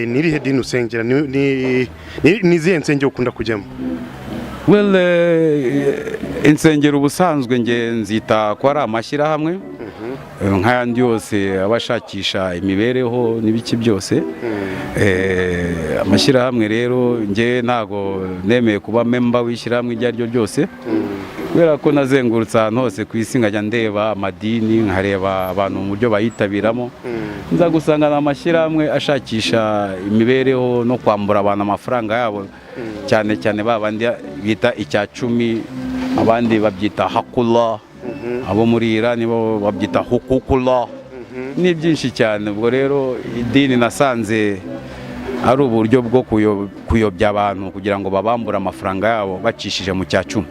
Nirihe dini usengera? Ni zihe nsengero ukunda kujyamo? Well, insengero ubusanzwe nge nzita ko ari amashyirahamwe nk'ayandi yose abashakisha imibereho n'ibiki byose. Amashyirahamwe rero nge ntago nemeye kuba member w'ishyirahamwe iryo ryo ryose, kubera ko nazengurutse ahantu hose ku isi nkajya ndeba amadini, nkareba abantu mu buryo bayitabiramo, nza gusanga amashyirahamwe ashakisha imibereho no kwambura abantu amafaranga yabo, cyane cyane babandi bita icya 10, abandi babyita hakula, abo muri Iran bo babyita hukukula, ni byinshi cyane. Ubwo rero idini nasanze ari uburyo bwo kuyobya abantu kugira ngo babambure amafaranga yabo bacishije mu cya 10.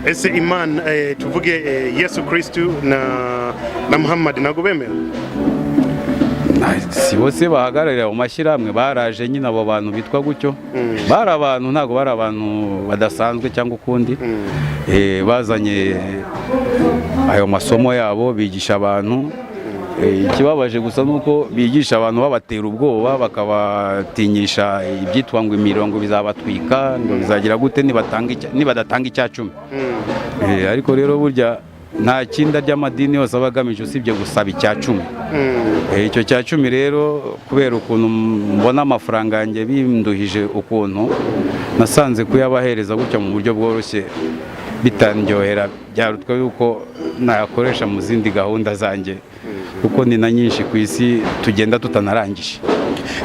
Ese Imana tuvuge Yesu Kristo na Muhammad nago bemera? Si bose bahagararira mu mashyirahamwe, baraje nyine abo bantu bitwa gutyo, bari abantu ntago bari abantu badasanzwe cyangwa ukundi, bazanye ayo masomo yabo bigisha abantu. Ikibabaje gusa nuko bigisha abantu babatera ubwoba, bakabatinyisha ibyitwa ngo imirongo bizabatwika, ngo bizagira gute nibadatanga icya 10. Ariko rero burya nta kinda ry'amadini yose abagamije usibye gusaba icya 10. Icyo cya 10 rero kubera ukuntu mbona amafaranga yanjye binduhije ukuntu, nasanze kuyabahereza gutya mu buryo bworoshye bitandyohera, byarutwa yuko nayakoresha mu zindi gahunda zanjye, kuko ni na nyinshi ku isi tugenda tutanarangije.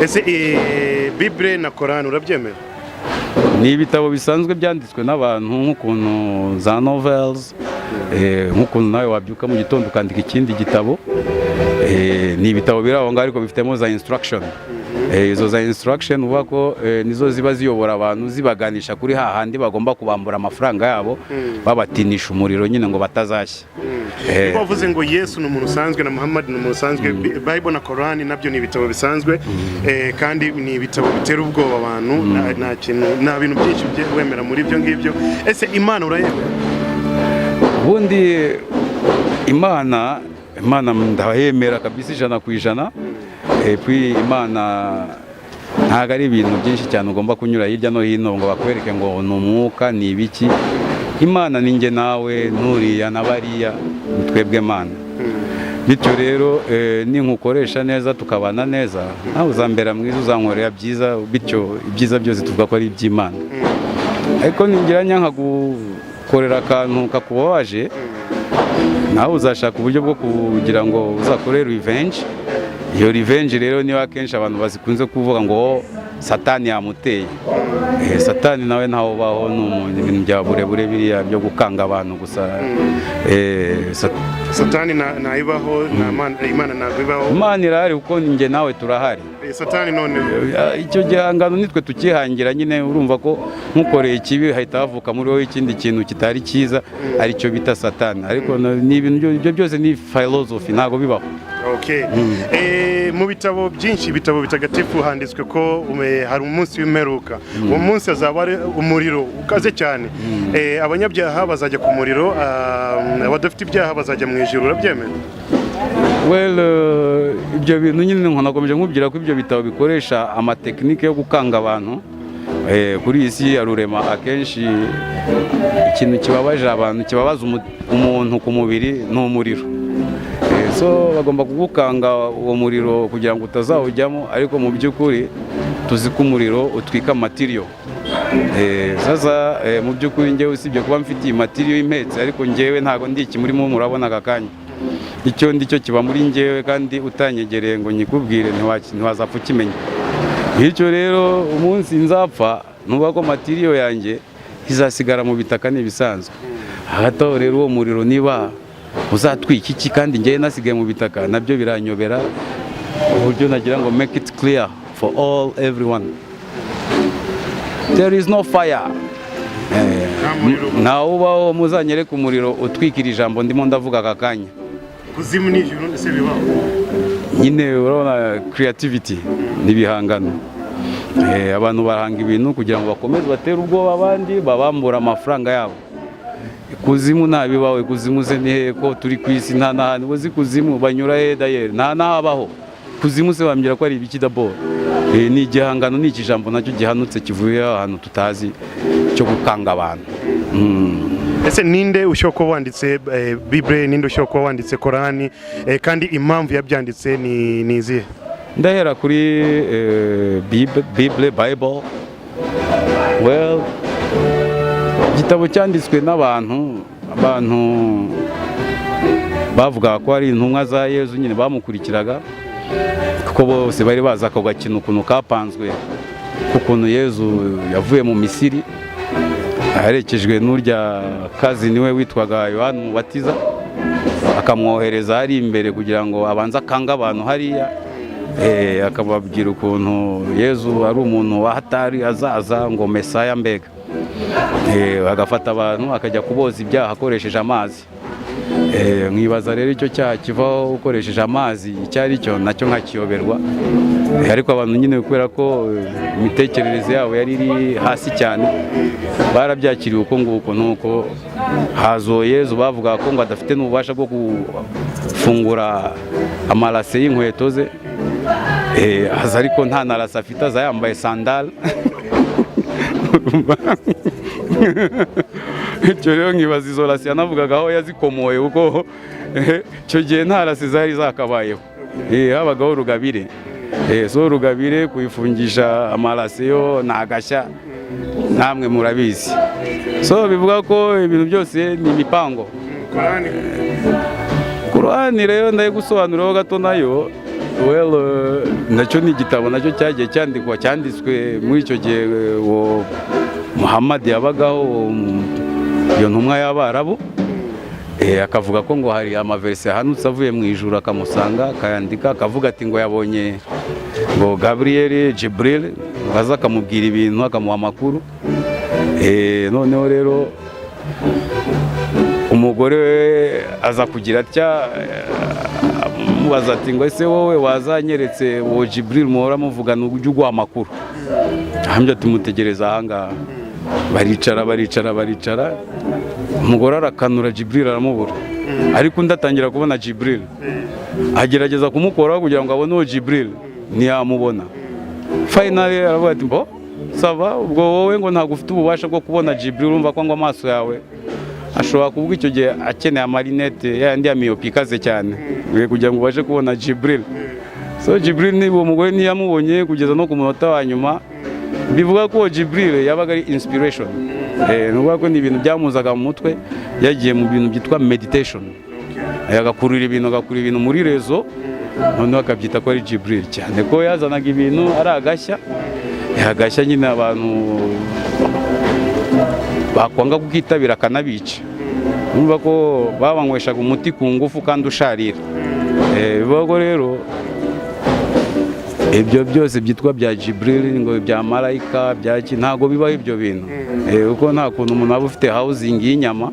Ese Bible na Quran urabyemera? Ni ibitabo bisanzwe byanditswe n'abantu nk'ukuntu za novels, nk'ukuntu nawe wabyuka mu gitondo ukandika ikindi gitabo. Ni ibitabo biri aho ngaho ariko bifitemo za instruction. Izo za instruction uvuga ko nizo ziba ziyobora abantu, zibaganisha kuri hahandi bagomba kubambura amafaranga yabo, babatinisha umuriro nyine ngo batazashya. Bavuze ngo Yesu ni umuntu usanzwe na Muhammad ni umuntu usanzwe, Bible na Quran nabyo ni ibitabo bisanzwe, kandi ni ibitabo bitera ubwoba abantu, nta bintu byinshi wemera muri ibyo ngibyo. Ese Imana urayemera? Ubundi Imana ndayemera kabisa 100%. Imana ntago ari ibintu byinshi cyane ugomba kunyura hirya no hino ngo bakwereke ngo ni umwuka ni ibiki. Imana ni nge nawe nuriya nabariya, twebwe Imana. Bityo rero ninkukoresha neza tukabana neza, nawe uzambera mwiza, uzankorera byiza, bityo ibyiza byose tuvuga ko ari iby'Imana. Ariko ningiranya nkagukorera akantu kakubabaje, nawe uzashaka uburyo bwo kugira ngo uzakore revenge. Iyo revenge rero niba kenshi abantu bazikunze kuvuga ngo Satani yamuteye. Satani nawe ntaho baho, n'umuntu ibintu bya burebure biriya byo gukanga abantu gusa. Satani naibaho, Imana nabibaho. Imana irahari kuko nge nawe turahari. Satani none icyo gihangano nitwe tukihangira nyine, urumva ko nkukoreye ikibi hahita havuka muri wowe ikindi kintu kitari cyiza, ari cyo bita Satani. Ariko ni ibintu ibyo byose ni philosophy, ntago bibaho. Okay. Mu bitabo byinshi, ibitabo bitagatifu handitswe ko hari umunsi w'imperuka. Uwo munsi azaba ari umuriro ukaze cyane. Abanyabyaha bazajya ku muriro, abadafite ibyaha bazajya mu ijuru. Urabyemera? Well, ibyo bintu nyine nakomeje nkubwira ko ibyo bitabo bikoresha amatekinike yo gukanga abantu. Kuri iyi si ya rurema akenshi ikintu kibabaje abantu, kibabaza umuntu ku mubiri ni umuriro. So bagomba kugukanga uwo muriro kugira ngo utazawujyamo, ariko mu by'ukuri tuzi ko umuriro utwika material. Sasa mu by'ukuri ngewe usibye kuba mfitiye material impetse, ariko ngewe ntago ndi ikimurimo murabona akakanya. Icyo ndicyo kiba muri ngewe, kandi utanyegereye ngo nyikubwire ntiwazapfa ukimenya. Bityo rero umunsi nzapfa nuba ko material yanjye izasigara mu bitaka n'ibisanzwe. Hagati aho rero uwo muriro niba uzatwika iki kandi ngewe nasigaye mu bitaka, nabyo biranyobera, uburyo nagira ngo make it clear for everyone. There is no fire. Nawe ubaho muzanyereka umuriro utwikira ijambo ndimo ndavuga aka kanya. Kuzimu n'ijuru ndetse bibaho. Nyine urabona creativity n'ibihangano. Abantu barahanga ibintu kugira ngo bakomeze batere ubwoba abandi, babambura amafaranga yabo. Kuzimu nabibawe, kuzimu se ni he ko turi ku isi? Nta nahandi uzi kuzimu banyura he dayeri, nta nahabaho. ikuzimu se wambwira ko ari ibiki d'abord? Ni igihangano, ni ikijambo nacyo gihanutse kivuye ahantu tutazi cyo gukanga abantu. Ese ninde ushobora kuba wanditse Bible, ninde ushobora kuba wanditse Korani, kandi impamvu yabyanditse ni izihe? Ndahera kuri Bible. Well, igitabo cyanditswe n'abantu bavuga ko ari intumwa za Yezu nyine bamukurikiraga, kuko bose bari bazi ako gakino ukuntu kapanzwe, kukuntu Yezu yavuye mu Misiri aherekejwe n'urya kazi niwe witwaga Yohana Umubatiza, akamwohereza ari imbere kugira ngo abanze akanga abantu hariya, akababwira ukuntu Yezu ari umuntu wahatari azaza ngo Mesaya mbega, agafata abantu akajya kuboza ibyaha akoresheje amazi. Mwibaza rero icyo cyaha kivaho ukoresheje amazi icyo ari cyo, nacyo nkakiyoberwa, ariko abantu nyine kubera ko imitekerereze yabo yari iri hasi cyane barabyakiriye uko nguko, nuko hazo Yezu bavuga ko ngo adafite n'ububasha bwo gufungura amarase y'inkweto ze, aza ariko nta narase afite, aza yambaye sandal. Icyo rero nkibaza izo rasi yanavugaga aho yazikomoye, kuko icyo gihe nta rasi zari zakabayeho, habagaho rugabire. So rugabire kuyifungisha amarase yo ni agashya, namwe murabizi. So bivuga ko ibintu byose ni imipango. Korani rero ndaye gusobanuraho gato nayo. Well, nacyo ni igitabo nacyo cyagiye cyanditswe muri icyo gihe Muhammad yabagaho, iyo ntumwa y'Abarabu, akavuga ko ngo hari amaverse ahanutse avuye mu ijuru akamusanga, akayandika, akavuga ati ngo yabonye ngo Gabriel Jibril baza akamubwira ibintu, akamuha amakuru. Noneho rero umugore we aza kugira atya, mubaza ati ngo ese wowe wazanyeretse uwo Jibril muhora muvugana ujye uguha amakuru? Hambya tumutegereza ahangaha. Baricara, umugore arakanura, Jibril aramubura, ariko undi atangira kubona Jibril, agerageza kumukoraho kugira ngo abone uwo Jibril, ntiyamubona. Finally aravuga ati mbo sava, ubwo wowe ngo ntabwo ufite ububasha bwo kubona Jibril, urumva ko ngo amaso yawe ashobora kuvuga icyo gihe akeneye amarinete yandi ya myopi ikaze cyane kugira ngo ubashe kubona Jibril. So Jibril ni uwo mugore ntiyamubonye kugeza no ku munota wa nyuma. Bivuga ko Jibril yabaga ari inspiration, nuvuga ko ni ibintu byamuzaga mu mutwe, yagiye mu bintu byitwa meditation, agakurira ibintu muri rezo, noneho akabyita ko ari Jibril, cyane ko yazanaga ibintu ari agashya nyine abantu bakwanga kukitabira akanabica. Numva ko babanyweshaga umuti ku ngufu kandi usharira. Bivuga ko rero ibyo byose byitwa bya Jibril, ngo bya marayika, ntago bibaho ibyo bintu, kuko nta kuntu umuntu aba ufite housing y'inyama